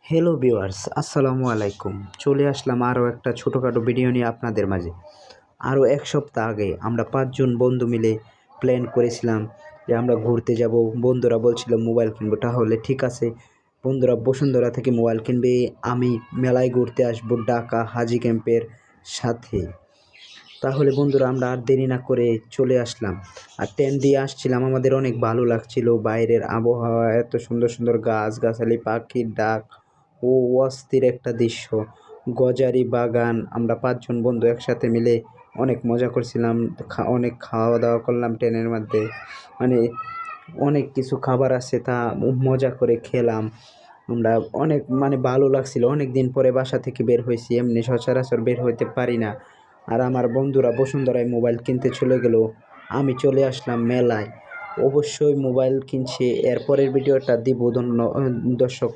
Hello viewers, আসসালামু আলাইকুম। চলে আসলাম আরও একটা ছোটোখাটো ভিডিও নিয়ে আপনাদের মাঝে। আরও ১ সপ্তাহ আগে আমরা ৫ জন বন্ধু মিলে প্ল্যান করেছিলাম যে আমরা ঘুরতে যাব। বন্ধুরা বলছিল মোবাইল কিনবো, তাহলে ঠিক আছে বন্ধুরা বসুন্ধরা থেকে মোবাইল কিনবে, আমি মেলায় ঘুরতে আসবো ঢাকা হাজী ক্যাম্পের সাথে। তাহলে বন্ধুরা আমরা আর দেরি না করে চলে আসলাম। আর ট্রেন দিয়ে আসছিলাম, আমাদের অনেক ভালো লাগছিল। বাইরের আবহাওয়া, এত সুন্দর সুন্দর গাছগাছালি, পাখির ডাক ও অস্থির একটা দৃশ্য, গজারি বাগান। আমরা ৫ জন বন্ধু একসাথে মিলে অনেক মজা করছিলাম, অনেক খাওয়া দাওয়া করলাম ট্রেনের মধ্যে। মানে অনেক কিছু খাবার আছে, তা মজা করে খেলাম আমরা। অনেক ভালো লাগছিল। অনেক দিন পরে বাসা থেকে বের হয়েছি, এমনি সচরাচর বের হইতে পারি না। আর আমার বন্ধুরা বসুন্ধরায় মোবাইল কিনতে চলে গেল, আমি চলে আসলাম মেলায়। অবশ্যই মোবাইল কিনছি, এরপরের ভিডিওটা দিব দর্শক।